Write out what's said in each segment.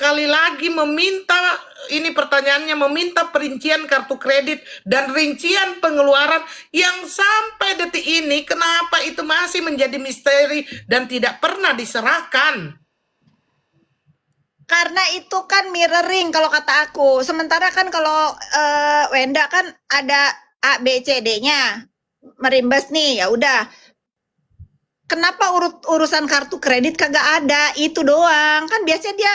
sekali lagi meminta, ini pertanyaannya, meminta perincian kartu kredit dan rincian pengeluaran yang sampai detik ini kenapa itu masih menjadi misteri dan tidak pernah diserahkan? Karena itu kan mirroring kalau kata aku. Sementara kan kalau Wenda kan ada A, B, C, D-nya. Merimbas nih, ya udah. Kenapa urusan kartu kredit kagak ada? Itu doang. Kan biasanya dia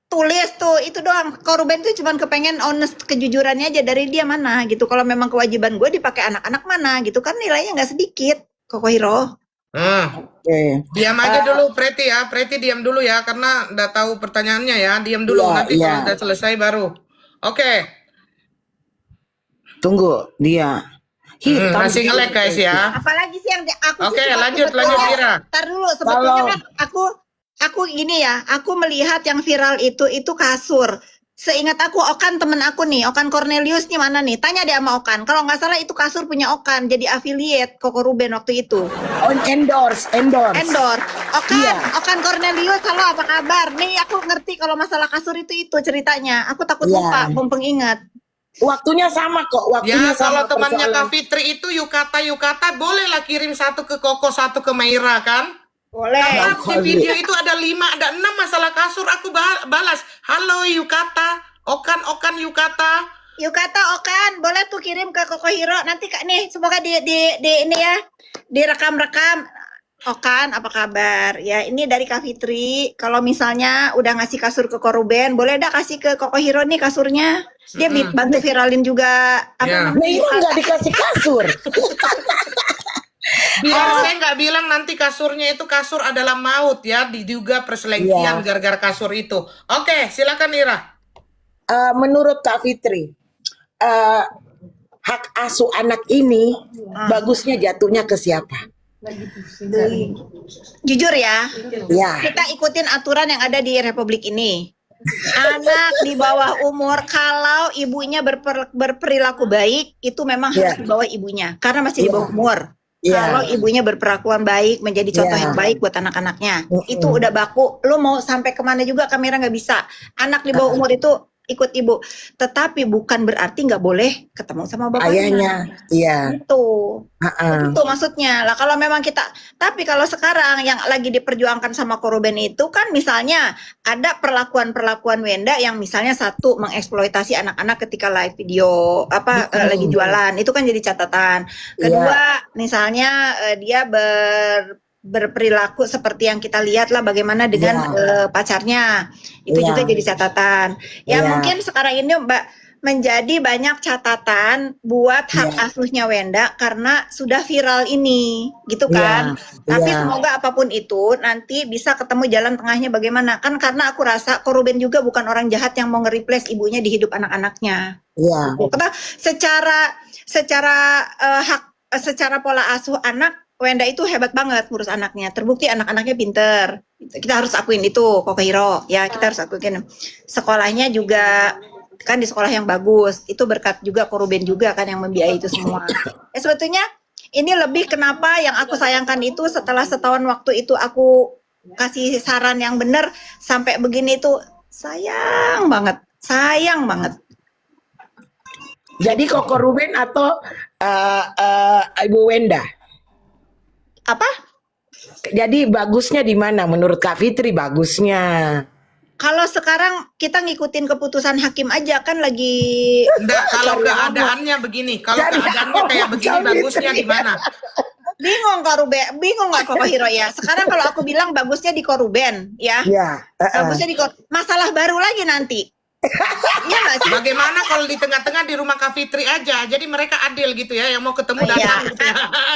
tulis tuh, itu doang. Kalau Ruben tuh cuman kepengen honest kejujurannya aja dari dia mana gitu. Kalau memang kewajiban gue dipakai anak-anak mana gitu kan nilainya nggak sedikit. Koko Hiro. Oke. Diam aja dulu Preti ya, Preti diam dulu ya karena udah tahu pertanyaannya ya, diam dulu, Iya, nanti iya. kalau udah selesai baru. Oke. Tunggu dia. Masih nge-lag guys ya. Apalagi sih yang aku Oke, sih lanjut Ira. Ntar dulu sebetulnya kan aku gini ya, aku melihat yang viral itu kasur. Seingat aku Okan temen aku nih, Okan Cornelius nih mana nih? Tanya deh sama Okan. Kalau nggak salah itu kasur punya Okan, jadi affiliate Koko Ruben waktu itu. Endorse. Okan, Iya. Okan Cornelius, halo apa kabar? Nih aku ngerti kalau masalah kasur itu ceritanya. Aku takut Iya. lupa, mumpung ingat. Waktunya sama kok. Ya Waktunya kalau sama temannya persoalan. Kak Fitri itu Yukata bolehlah kirim satu ke Koko, satu ke Meira kan? Boleh. Karena di video itu ada 5, ada 6 masalah kasur, aku balas. Halo Yukata, Okan Yukata. Yukata Okan, boleh tuh kirim ke Koko Hiro. Nanti Kak nih, semoga di ini ya, direkam-rekam. Okan, apa kabar? Ya, ini dari Kak Fitri. Kalau misalnya udah ngasih kasur ke Koruben, boleh dah kasih ke Koko Hiro nih kasurnya. Dia bantu viralin juga. Ya. Meira nggak dikasih kasur. Biar saya nggak bilang nanti kasurnya itu kasur adalah maut ya, diduga perselingkuhan gara-gara kasur itu. Oke, silakan Ira. Menurut Kak Fitri, hak asuh anak ini bagusnya jatuhnya ke siapa? Jujur ya, Ya. kita ikutin aturan yang ada di Republik ini. Anak di bawah umur kalau ibunya berperilaku baik itu memang harus di bawah ibunya karena masih di bawah umur. Kalau ibunya berperlakuan baik, menjadi contoh yang baik buat anak-anaknya, itu udah baku. Lu mau sampai kemana juga kamera nggak bisa. Anak di bawah umur itu ikut ibu, tetapi bukan berarti nggak boleh ketemu sama bapaknya. Ayahnya, iya. Itu maksudnya lah. Kalau memang kita, tapi kalau sekarang yang lagi diperjuangkan sama Koruben itu kan misalnya ada perlakuan Wenda yang misalnya satu mengeksploitasi anak-anak ketika live video lagi jualan, itu kan jadi catatan. Kedua, misalnya dia berperilaku seperti yang kita lihat lah bagaimana dengan pacarnya, itu juga jadi catatan. Ya mungkin sekarang ini Mbak menjadi banyak catatan buat hak asuhnya Wenda karena sudah viral ini, gitu kan. Tapi semoga apapun itu nanti bisa ketemu jalan tengahnya bagaimana. Kan karena aku rasa Koruben juga bukan orang jahat yang mau nge-replace ibunya di hidup anak-anaknya. Karena secara pola asuh anak Wenda itu hebat banget ngurus anaknya. Terbukti anak-anaknya pinter. Kita harus akuin itu, Koko Hiro. Ya, kita harus akuin. Sekolahnya juga kan di sekolah yang bagus. Itu berkat juga Koruben juga kan yang membiayai itu semua. Sebetulnya ini lebih kenapa yang aku sayangkan itu setelah setahun waktu itu aku kasih saran yang benar sampai begini itu sayang banget. Jadi Koko Ruben atau Ibu Wenda? Apa? Jadi bagusnya di mana menurut Kak Fitri bagusnya? Kalau sekarang kita ngikutin keputusan hakim aja kan lagi. Enggak, kalau keadaannya begini, kalau keadaannya kayak begini bagusnya di mana? Bingung nggak Koko Hiro ya? Sekarang kalau aku bilang bagusnya di Koruben ya. Bagusnya di masalah baru lagi nanti. Iya nggak sih? Bagaimana kalau di tengah-tengah di rumah Kak Fitri aja, jadi mereka adil gitu ya, yang mau ketemu datang.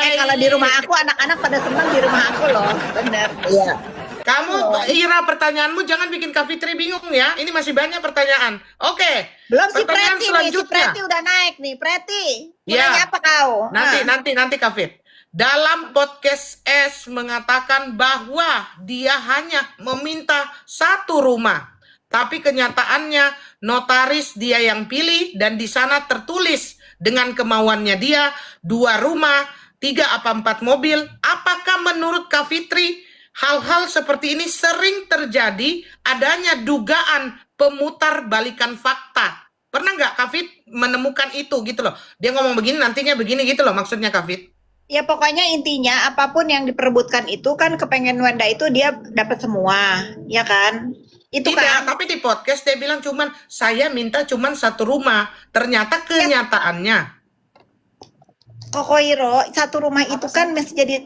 Kalau di rumah aku anak-anak pada senang di rumah aku loh, bener. Iya. Kamu Ira, pertanyaanmu jangan bikin Kak Fitri bingung ya. Ini masih banyak pertanyaan. Oke. Belum si pertanyaan Preti selanjutnya. nih, si Preti udah naik nih, Preti. Ya. Nanya apa kau? Nanti Kak Fit. Dalam podcast S mengatakan bahwa dia hanya meminta satu rumah. Tapi kenyataannya notaris dia yang pilih dan di sana tertulis dengan kemauannya dia 2 rumah, 3 apa 4 mobil. Apakah menurut Kak Fitri hal-hal seperti ini sering terjadi adanya dugaan pemutar balikan fakta. Pernah nggak Kak Fit menemukan itu gitu loh? Dia ngomong begini nantinya begini gitu loh maksudnya Kak Fit. Ya pokoknya intinya apapun yang diperebutkan itu kan kepengen Wenda itu dia dapat semua, ya kan? Itu Tidak, kan. tapi di podcast dia bilang cuman saya minta cuman satu rumah. Ternyata kenyataannya Koko Hiro, satu rumah itu kan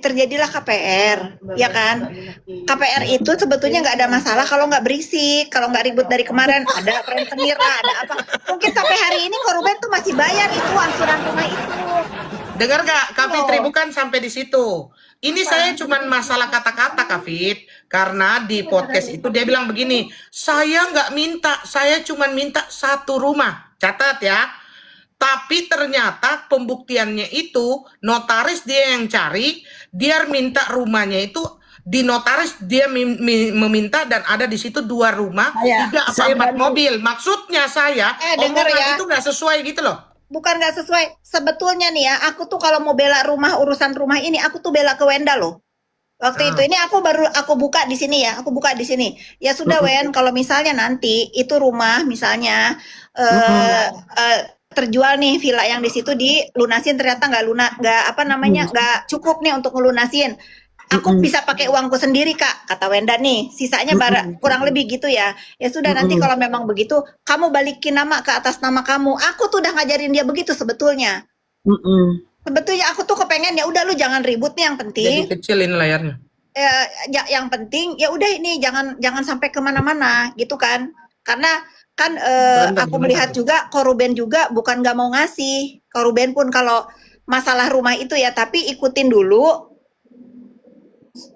terjadilah KPR, ya kan? KPR itu sebetulnya nggak ada masalah kalau nggak berisik, kalau nggak ribut dari kemarin, ada rentenir lah, ada apa. Mungkin sampai hari ini korban tuh masih bayar itu angsuran rumah itu. dengar gak Kak Fitri, bukan sampai di situ. Ini saya cuman masalah kata-kata Kak Fit. Karena di podcast itu dia bilang begini, saya nggak minta, saya cuman minta satu rumah. Catat ya. Tapi ternyata pembuktiannya itu notaris dia yang cari, dia minta rumahnya itu di notaris dia meminta dan ada di situ 2 rumah, 3 apa 4 mobil. Maksudnya saya dengar omongan ya. itu nggak sesuai gitu loh. Bukan nggak sesuai. Sebetulnya nih ya, aku tuh kalau mau bela rumah, urusan rumah ini, aku tuh bela ke Wenda loh. Waktu itu ini aku buka di sini ya, aku buka di sini. Ya sudah Wen, kalau misalnya nanti itu rumah misalnya terjual nih villa yang di situ dilunasin ternyata nggak cukup nih untuk ngelunasin. Aku bisa pakai uangku sendiri Kak, kata Wenda nih. Sisanya kurang lebih gitu ya. Ya sudah nanti kalau memang begitu, kamu balikin nama ke atas nama kamu. Aku tuh udah ngajarin dia begitu sebetulnya. Sebetulnya aku tuh kepengen ya udah lu jangan ribut nih yang penting. Jadi kecilin layarnya. Yang penting ya udah ini jangan sampai kemana-mana gitu kan. Karena kan aku melihat juga Koruben juga bukan nggak mau ngasih. Koruben pun kalau masalah rumah itu ya tapi ikutin dulu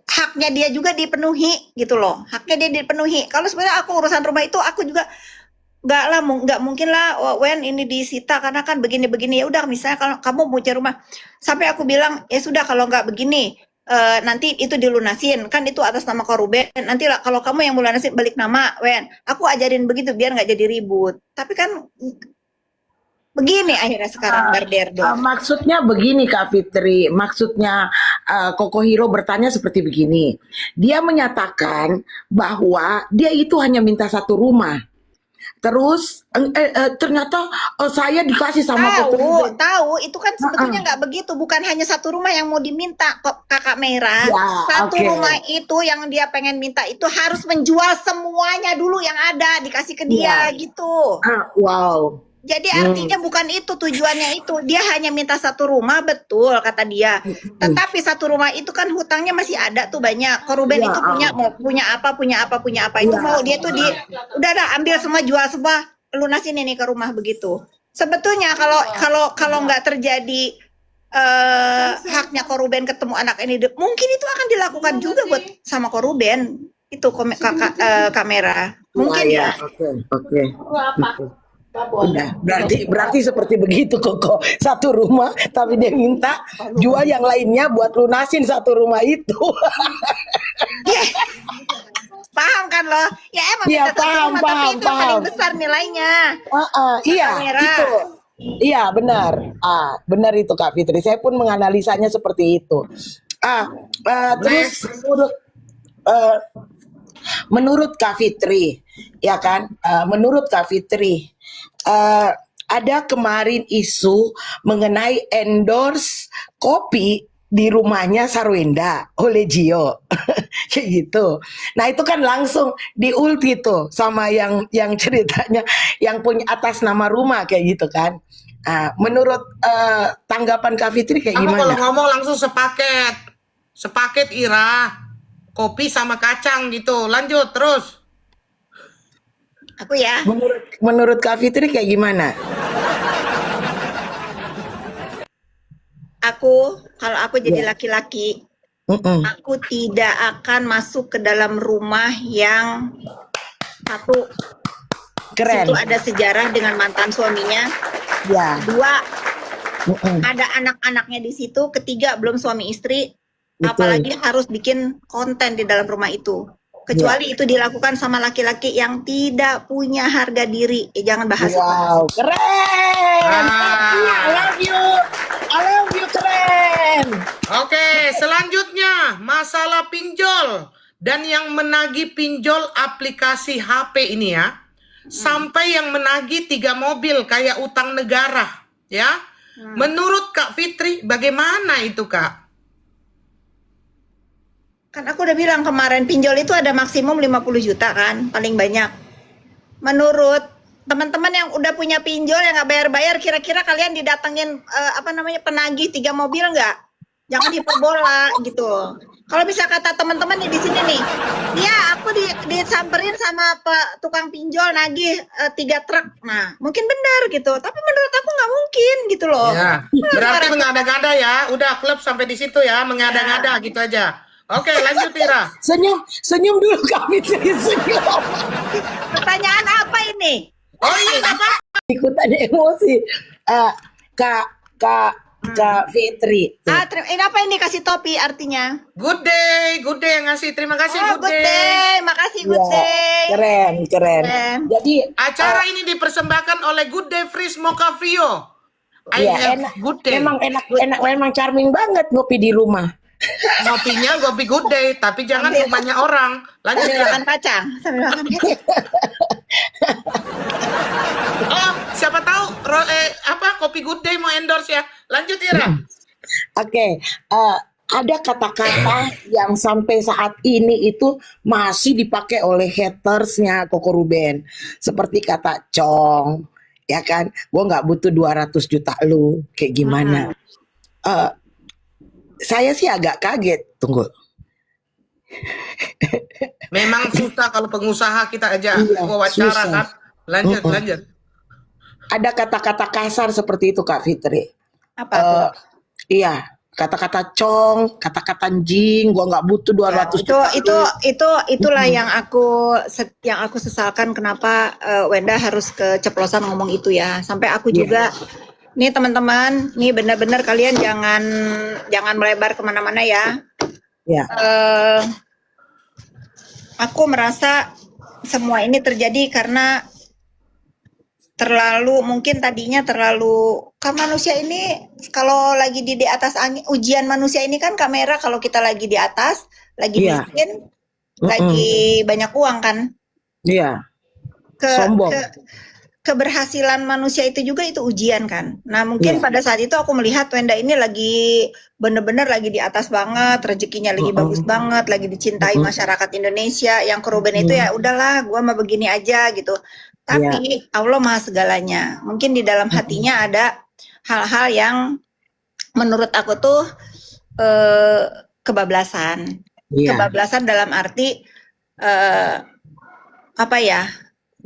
haknya dia juga dipenuhi gitu loh. Haknya dia dipenuhi. Kalau sebenarnya aku urusan rumah itu aku juga nggak mungkin lah Wen ini disita karena kan begini-begini. Ya udah misalnya kalau kamu mau cari rumah sampai aku bilang ya sudah kalau nggak begini nanti itu dilunasin kan itu atas nama Koruben nanti lah kalau kamu yang mau lunasin balik nama Wen aku ajarin begitu biar nggak jadi ribut tapi kan begini akhirnya sekarang Garderdo. Maksudnya begini Kak Fitri, maksudnya Koko Hiro bertanya seperti begini. Dia menyatakan bahwa dia itu hanya minta satu rumah. Terus ternyata saya dikasih sama tahu itu kan sebetulnya nggak begitu, bukan hanya satu rumah yang mau diminta kok Kakak Merah. Satu rumah itu yang dia pengen minta itu harus menjual semuanya dulu yang ada dikasih ke dia gitu. Wow. Jadi artinya bukan itu tujuannya itu. Dia hanya minta satu rumah, betul kata dia. Tetapi satu rumah itu kan hutangnya masih ada tuh banyak. Koruben itu punya apa. Itu mau dia tuh udah ambil semua, jual semua, lunasin ini ke rumah begitu. Sebetulnya kalau nggak terjadi haknya Koruben ketemu anak ini, mungkin itu akan dilakukan juga buat sama Koruben. Itu kamera. Mungkin ya. Oke. Udah, berarti seperti begitu Koko. Satu rumah tapi dia minta jual yang lainnya buat lunasin satu rumah itu. Paham kan lo? Ya emang Iya, paham, tapi itu paham. paling besar nilainya. Iya, Kamera. itu. Iya, benar. Benar itu Kak Fitri. Saya pun menganalisanya seperti itu. Terus menurut Kak Fitri, ya kan? Menurut Kak Fitri, ada kemarin isu mengenai endorse kopi di rumahnya Sarwenda oleh Gio, kayak gitu. Nah itu kan langsung diulti tuh sama yang ceritanya yang punya atas nama rumah kayak gitu kan. Menurut tanggapan Kak Fitri kayak Kamu gimana? kalau ngomong langsung sepaket Ira, kopi sama kacang gitu. Lanjut terus. Aku ya. Menurut Kak Fitri kayak gimana? Kalau aku jadi laki-laki, aku tidak akan masuk ke dalam rumah yang satu Keren. itu ada sejarah dengan mantan suaminya. Ya. Dua, ada anak-anaknya di situ. Ketiga, belum suami istri. Betul. Apalagi harus bikin konten di dalam rumah itu. Kecuali itu dilakukan sama laki-laki yang tidak punya harga diri. Jangan bahas. Wow, keren. I love you, keren. Oke, selanjutnya masalah pinjol. dan yang menagih pinjol aplikasi HP ini ya, sampai yang menagih 3 mobil kayak utang negara ya. Menurut Kak Fitri bagaimana itu Kak? Kan aku udah bilang kemarin pinjol itu ada maksimum 50 juta kan, paling banyak. Menurut teman-teman yang udah punya pinjol yang nggak bayar-bayar, kira-kira kalian didatengin penagih 3 mobil nggak? Jangan hiperbola gitu. Kalau bisa kata teman-teman nih di sini nih, ya aku disamperin sama tukang pinjol nagih 3 truk. Nah, mungkin benar gitu. Tapi menurut aku nggak mungkin gitu loh. Ya, berarti mengada-ngada ya. Udah klub sampai di situ ya, mengada-ngada gitu aja. Oke, lanjut Tira. Senyum dulu Kak Fitri, senyum. Pertanyaan apa ini? Oh iya, apa? Ikutan emosi. Kak Fitri. Ini apa ini kasih topi artinya? Good day yang ngasih. Terima kasih Oh, good day. Makasih good Ya, day. keren. Jadi Acara ini dipersembahkan oleh Good Day Fris Mocha Vio. I ya, have enak, good day. memang charming banget ngopi di rumah. Ngopinya ngopi good day, tapi jangan rumahnya orang. Lanjut Sambil ya. makan kacang. Oh, siapa tahu kopi good day mau endorse ya. Lanjut Ira. Oke, ada kata-kata yang sampai saat ini itu masih dipakai oleh hatersnya Koko Ruben, seperti kata cong, ya kan? Gue nggak butuh 200 juta lu, kayak gimana? Saya sih agak kaget. Tunggu. Memang susah kalau pengusaha kita aja Iya, wawancara susah. kan. Lanjut. Ada kata-kata kasar seperti itu Kak Fitri. Apa tuh? Iya, kata-kata cong, kata-kata jing, gua nggak butuh 200 juta. Itulah yang aku sesalkan kenapa Wenda harus keceplosan ngomong itu ya. Sampai aku juga nih teman-teman, nih benar-benar kalian jangan melebar kemana-mana ya. Ya. Aku merasa semua ini terjadi karena mungkin tadinya kan manusia ini kalau lagi di atas angin, ujian manusia ini kan kamera kalau kita lagi di atas, lagi Iya. miskin, lagi banyak uang kan. Iya. Sombong. Keberhasilan manusia itu juga itu ujian kan. Nah mungkin pada saat itu aku melihat Wenda ini lagi bener-bener lagi di atas banget, rezekinya lagi bagus banget, lagi dicintai masyarakat Indonesia. Yang keruben itu ya udahlah, gua mah begini aja gitu. Tapi Allah Maha segalanya. Mungkin di dalam hatinya ada hal-hal yang menurut aku tuh kebablasan. Kebablasan dalam arti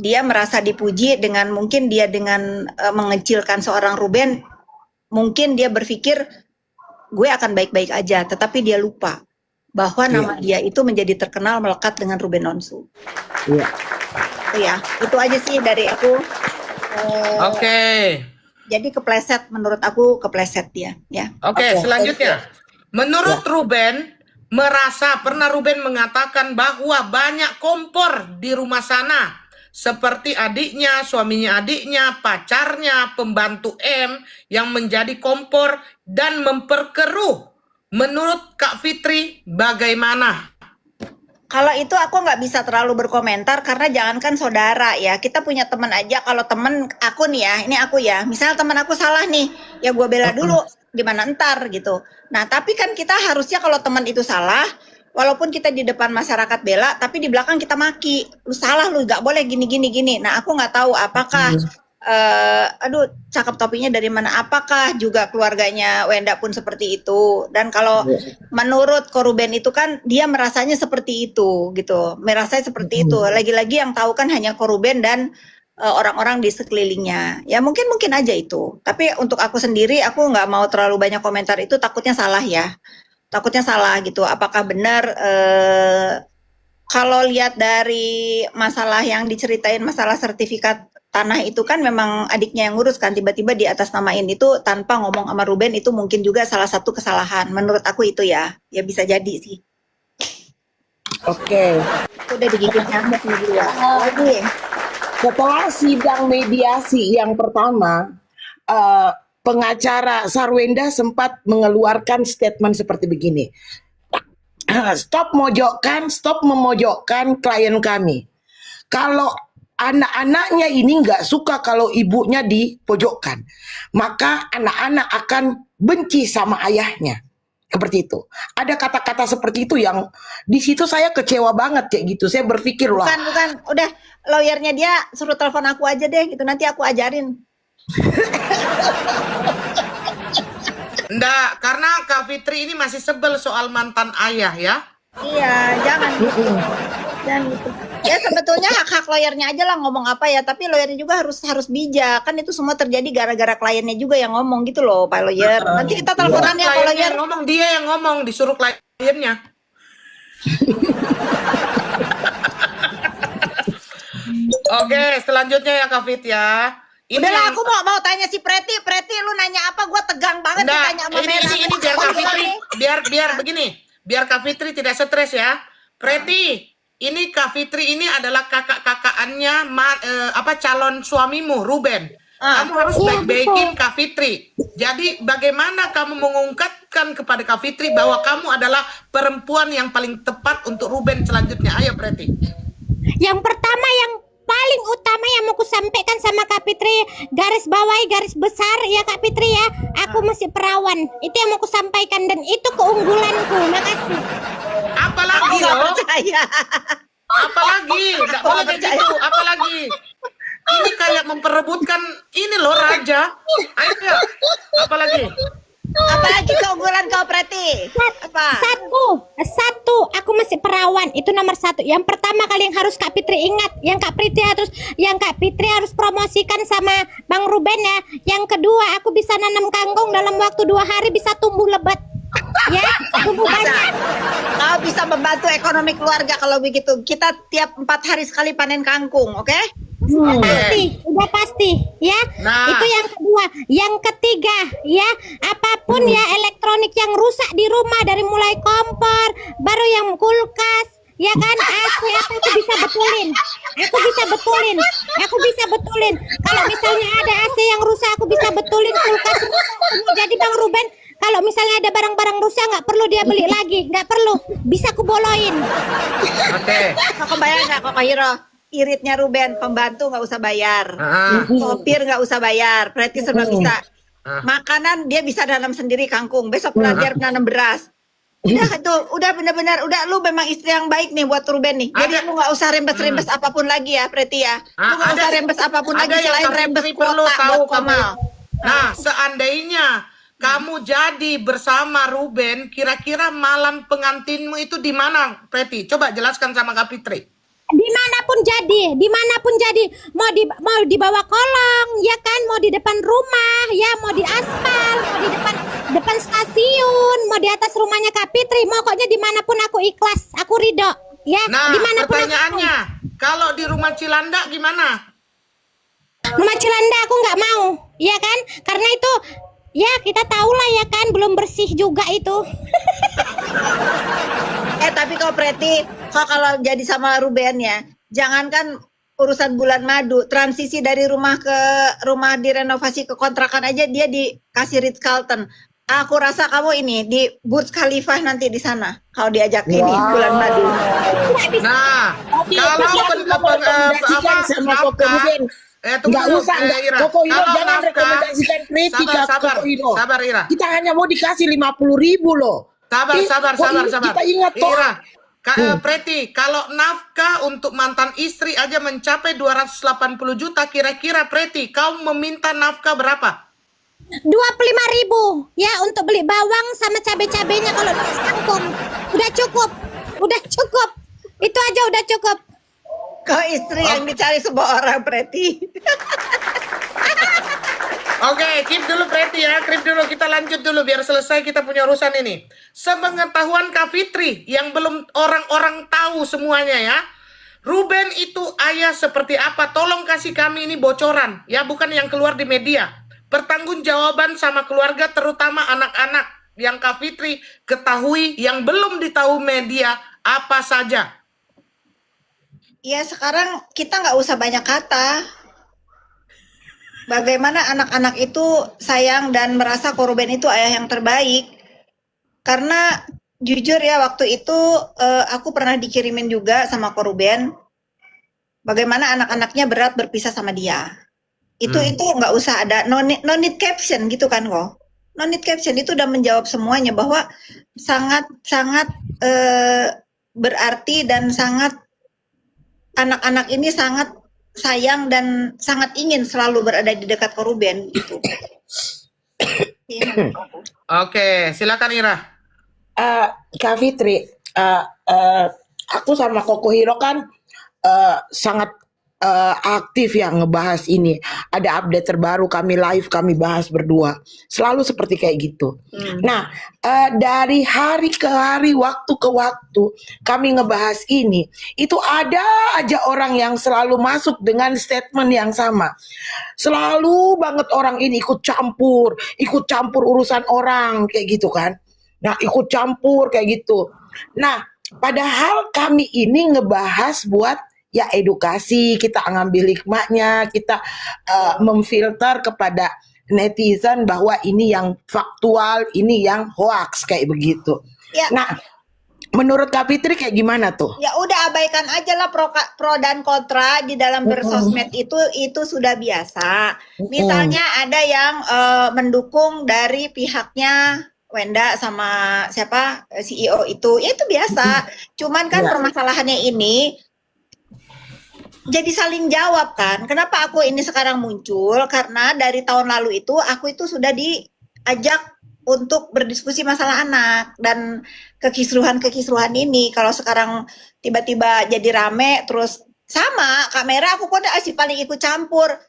dia merasa dipuji dengan mengecilkan seorang Ruben, mungkin dia berpikir gue akan baik-baik aja, tetapi dia lupa bahwa nama dia itu menjadi terkenal melekat dengan Ruben Onsu. Iya. Ya, itu aja sih dari aku. Oke. Jadi menurut aku kepleset dia, ya. Oke, selanjutnya. Menurut Ruben, pernah Ruben mengatakan bahwa banyak kompor di rumah sana. Seperti adiknya, suaminya adiknya, pacarnya, pembantu M yang menjadi kompor dan memperkeruh. Menurut Kak Fitri, bagaimana? Kalau itu aku nggak bisa terlalu berkomentar karena jangankan saudara ya, kita punya teman aja. Kalau teman aku nih ya, ini aku ya, misalnya teman aku salah nih, ya gue bela dulu, gimana ntar gitu. Nah tapi kan kita harusnya kalau teman itu salah, walaupun kita di depan masyarakat bela, tapi di belakang kita maki, lu salah, lu nggak boleh gini. Nah aku nggak tahu apakah cakep topinya dari mana, apakah juga keluarganya Wenda pun seperti itu. Dan kalau menurut Koruben itu kan dia merasanya seperti itu gitu, merasanya seperti itu. Lagi-lagi yang tahu kan hanya Koruben dan orang-orang di sekelilingnya. Ya mungkin aja itu. Tapi untuk aku sendiri, aku nggak mau terlalu banyak komentar itu, takutnya salah ya. Takutnya salah gitu. Apakah benar kalau lihat dari masalah yang diceritain, masalah sertifikat tanah itu kan memang adiknya yang ngurus kan, tiba-tiba di atas namain itu tanpa ngomong sama Ruben, itu mungkin juga salah satu kesalahan. Menurut aku itu ya bisa jadi sih. Oke. Udah digigit nyamuk nih dia. Setelah sidang mediasi yang pertama, pengacara Sarwenda sempat mengeluarkan statement seperti begini. stop memojokkan klien kami. Kalau anak-anaknya ini nggak suka kalau ibunya dipojokkan, maka anak-anak akan benci sama ayahnya. Seperti itu. Ada kata-kata seperti itu yang di situ saya kecewa banget kayak gitu. Saya berpikir lah. Bukan, udah lawyernya dia suruh telepon aku aja deh gitu, nanti aku ajarin. Enggak, karena Kak Fitri ini masih sebel soal mantan ayah ya. Iya, jangan gitu. Jangan gitu. Ya sebetulnya hak-hak lawyernya aja lah ngomong apa ya, tapi lawyernya juga harus bijak. Kan itu semua terjadi gara-gara kliennya juga yang ngomong gitu loh, Pak Lawyer. Nanti kita teleponan ya, Pak Kliennya Lawyer. yang ngomong, dia yang ngomong, disuruh kliennya. Oke, selanjutnya ya Kak Fit ya. Udahlah, aku mau tanya si Preti, lu nanya apa? Gua tegang banget Nggak, ditanya sama Mela. ini biar Kak Fitri, biar begini, biar Kak Fitri tidak stres ya. Preti, ini Kak Fitri ini adalah kakak-kakaannya calon suamimu, Ruben. Kamu harus baik-baikin Kak Fitri. Jadi bagaimana kamu mengungkapkan kepada Kak Fitri bahwa kamu adalah perempuan yang paling tepat untuk Ruben selanjutnya? Ayo Preti. Yang pertama, yang paling utama yang mau ku sampaikan sama Kak Fitri, garis bawahi garis besar ya Kak Fitri ya, aku masih perawan. Itu yang mau ku sampaikan dan itu keunggulanku. Makasih. Apalagi Nggak loh? percaya. Apalagi? Nggak boleh kayak gitu. Apalagi? Ini kayak memperebutkan ini loh raja. Ayo ya. Apalagi? Apalagi keunggulan kau Preti? Apa? Satu, aku masih perawan. Itu nomor satu. Yang pertama kali yang harus Kak Fitri ingat, yang Kak Fitri harus promosikan sama Bang Ruben ya. Yang kedua, aku bisa nanam kangkung dalam waktu 2 hari bisa tumbuh lebat. Ya, tumbuh banyak. Kau bisa membantu ekonomi keluarga kalau begitu. Kita tiap 4 hari sekali panen kangkung, oke? Udah pasti ya. Nah. Itu yang kedua. Yang ketiga ya, apapun ya elektronik yang rusak di rumah, dari mulai kompor, baru yang kulkas ya kan, aku bisa betulin. Kalau misalnya ada AC yang rusak, aku bisa betulin. Kulkas rusak. Jadi Bang Ruben, kalau misalnya ada barang-barang rusak, nggak perlu dia beli lagi, nggak perlu, bisa kuboloin. Oke. Kau bayar nggak Kak Hiro? Iritnya Ruben, pembantu nggak usah bayar, sopir nggak usah bayar, Preti sudah bisa. Makanan dia bisa nanam sendiri kangkung, besok belajar nanam beras. Udah benar-benar, lu memang istri yang baik nih buat Ruben nih. Jadi lu nggak usah rembes-rembes apapun lagi ya, Preti ya. Lu nggak usah rembes apapun lagi selain rembes perlu kuota tahu buat Kamal. Nah, seandainya kamu jadi bersama Ruben, kira-kira malam pengantinmu itu di mana, Preti? Coba jelaskan sama Kak Fitri. Dimanapun jadi, mau di bawah kolong ya kan, mau di depan rumah ya, mau di aspal, mau di depan stasiun, mau di atas rumahnya Kak Fitri, pokoknya dimanapun aku ikhlas, aku ridho ya. Nah, dimanapun pertanyaannya, kalau di rumah Cilandak gimana? Rumah Cilanda aku nggak mau ya kan, karena itu ya kita tahu lah ya kan, belum bersih juga itu. Tapi kau Preti, kalau jadi sama Ruben ya, jangankan urusan bulan madu, transisi dari rumah ke rumah direnovasi ke kontrakan aja dia dikasih Ritz Carlton. Aku rasa kamu ini di Burj Khalifa nanti di sana kalau diajak ini bulan madu. Nah, kalau rekomendasikan sama Koko Ruben. Nggak usah, Koko Hiro jangan rekomendasikan Preti ke Koko Hiro. Sabar Ira. Kita hanya mau dikasih 50.000 loh. Sabar. Kita ingat toh. Ira, Preti, kalau nafkah untuk mantan istri aja mencapai 280 juta, kira-kira Preti, kau meminta nafkah berapa? 25.000 ya untuk beli bawang sama cabai-cabainya kalau numis kangkung. Udah cukup. Itu aja udah cukup. Kau istri yang dicari semua orang Preti. Oke, keep dulu Preti ya, kita lanjut dulu biar selesai kita punya urusan ini. Sepengetahuan Kak Fitri yang belum orang-orang tahu semuanya ya, Ruben itu ayah seperti apa? Tolong kasih kami ini bocoran ya, bukan yang keluar di media. Pertanggungjawaban sama keluarga, terutama anak-anak yang Kak Fitri ketahui yang belum ditahu media apa saja. Ya sekarang kita nggak usah banyak kata. Bagaimana anak-anak itu sayang dan merasa Ruben itu ayah yang terbaik. Karena Jujur ya, waktu itu aku pernah dikirimin juga sama Koruben bagaimana anak-anaknya berat berpisah sama dia. Itu nggak usah ada no need caption gitu kan kok. No need caption itu udah menjawab semuanya bahwa sangat berarti dan sangat anak-anak ini sangat sayang dan sangat ingin selalu berada di dekat Koruben gitu. Oke, silakan Ira. Kak Fitri, aku sama Koko Hiro kan sangat aktif ya ngebahas ini. Ada update terbaru, kami live, kami bahas berdua. Selalu seperti kayak gitu. Nah, dari hari ke hari, waktu ke waktu, kami ngebahas ini. Itu ada aja orang yang selalu masuk dengan statement yang sama. Selalu banget orang ini ikut campur urusan orang, kayak gitu kan. Nah, ikut campur kayak gitu. Nah, padahal kami ini ngebahas buat ya edukasi, kita ngambil hikmahnya, kita memfilter kepada netizen bahwa ini yang faktual, ini yang hoax kayak begitu. Ya. Nah, menurut Kak Fitri kayak gimana tuh? Ya udah abaikan aja lah pro dan kontra di dalam bersosmed itu sudah biasa. Misalnya ada yang mendukung dari pihaknya Wenda sama siapa CEO itu, ya itu biasa. Cuman kan permasalahannya ini jadi saling jawab kan. Kenapa aku ini sekarang muncul? Karena dari tahun lalu itu aku itu sudah diajak untuk berdiskusi masalah anak dan kekisruhan ini. Kalau sekarang tiba-tiba jadi rame terus sama kamera aku kok asih paling ikut campur.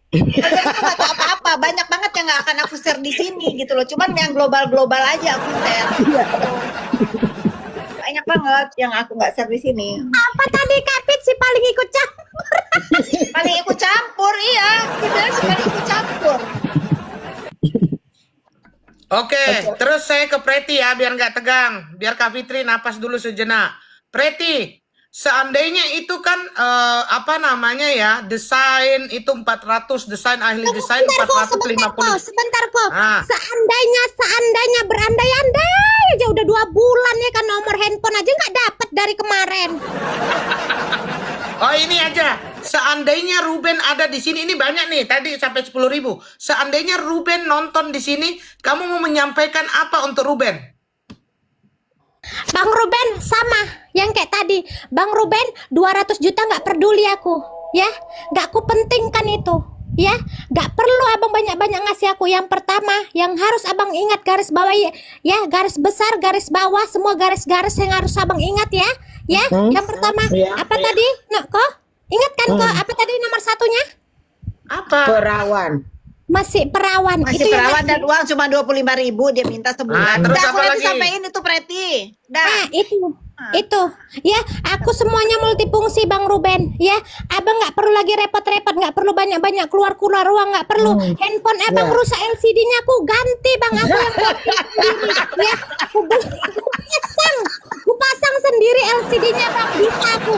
Aku nggak tahu apa-apa, banyak banget yang nggak akan aku share di sini gitu loh. Cuman yang global aja aku share. Banyak banget yang aku nggak share di sini. Apa tadi Kak Fit si paling ikut campur? Paling ikut campur, iya. Dibilang sih paling ikut campur. Oke, terus saya ke Preti ya, biar nggak tegang. Biar Kak Fitri napas dulu sejenak. Preti, seandainya itu kan apa namanya ya, desain itu 400, desain ahli desain 450. Sebentar kok. Ah. Seandainya berandai-andai aja udah 2 bulan ya kan nomor handphone aja nggak dapet dari kemarin. Oh ini aja, seandainya Ruben ada di sini, ini banyak nih, tadi sampai 10.000. Seandainya Ruben nonton di sini, kamu mau menyampaikan apa untuk Ruben? Bang Ruben sama yang kayak tadi. Bang Ruben 200 juta nggak peduli aku, ya, nggak aku pentingkan itu, ya, nggak perlu abang banyak-banyak ngasih aku. Yang pertama, yang harus abang ingat garis bawah ya, garis besar, garis bawah, semua garis-garis yang harus abang ingat ya. Ya, yang pertama apa tadi? Kok ingat kan kok apa tadi nomor satunya? Apa? Perawan. Masih perawan. Masih Itu yang perawan dan uang cuma 25.000 dia minta sebulan. Terus Udah, apa aku nanti lagi? sampein itu Preti. Dah. Nah, itu ya, aku semuanya multifungsi Bang Ruben ya. Abang nggak perlu lagi repot-repot, nggak perlu banyak-banyak keluar uang, nggak perlu. Handphone abang rusak, LCD-nya aku ganti Bang, aku yang ganti sendiri ya. Aku pasang sendiri LCD-nya Bang, bisa aku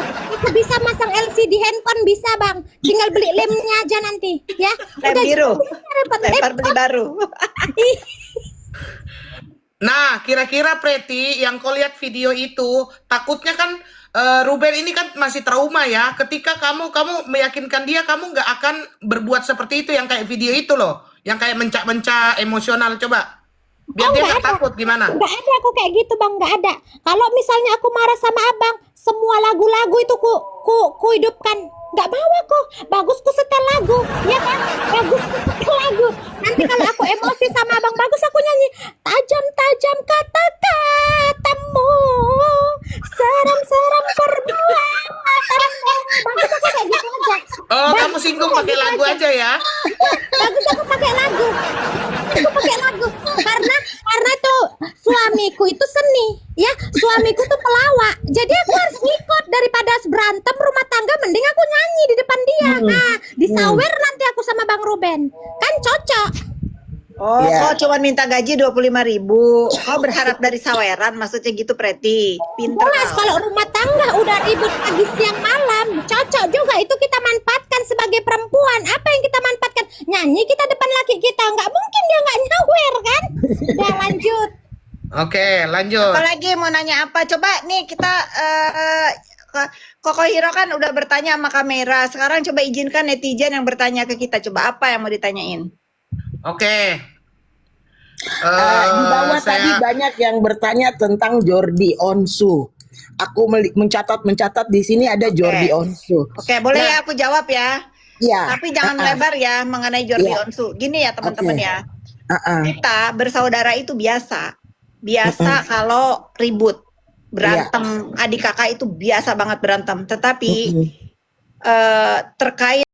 bisa masang LCD handphone, bisa Bang, tinggal beli lemnya aja nanti ya. Lem biru. Repot. Lempar beli baru. Nah, kira-kira Preti, yang kau lihat video itu, takutnya kan Ruben ini kan masih trauma ya. Ketika kamu meyakinkan dia, kamu nggak akan berbuat seperti itu yang kayak video itu loh, yang kayak mencak-mencak emosional. Coba, biar dia nggak takut gimana? Nggak ada aku kayak gitu Bang, nggak ada. Kalau misalnya aku marah sama abang, semua lagu-lagu itu ku hidupkan. Nggak mau aku, bagus ku setel lagu, ya kan? Bagus ku setel lagu. Nanti kalau aku emosi sama abang, bagus aku nyanyi. Tajam-tajam kata-katamu, seram-seram perbuatanmu. Bagus aku kayak gitu aja. Oh, kamu singgung pakai lagu aja ya? Bagus aku pakai lagu. Karena tuh suamiku itu seni, ya. Suamiku tuh pelawak. Jadi aku harus ngikut daripada berantem rumah tangga, mending aku nyanyi di depan dia. Nah, disawer nanti aku sama Bang Ruben. Kan cocok. Oh, Iya. kau cuma minta gaji 25.000. Kau berharap dari saweran, maksudnya gitu Preti. Pinter Jelas kau. kalau rumah tangga udah ribut pagi siang malam, cocok juga itu kita manfaatkan sebagai perempuan. Apa yang kita manfaatkan? Nyanyi kita depan laki kita, nggak mungkin dia nggak nyawer kan? Udah lanjut. Oke, lanjut. Apalagi mau nanya apa? Coba nih kita Koko Hiro kan udah bertanya sama kamera. Sekarang coba izinkan netizen yang bertanya ke kita. Coba apa yang mau ditanyain? Oke. Di bawah tadi banyak yang bertanya tentang Jordi Onsu. Aku mencatat di sini ada Jordi Onsu. Oke, boleh ya aku jawab ya. Ya. Tapi jangan lebar ya mengenai Jordi Iya. Onsu. Gini ya teman-teman Oke. ya. Uh-uh. Kita bersaudara itu biasa. Biasa kalau ribut, berantem, adik kakak itu biasa banget berantem. Tetapi terkait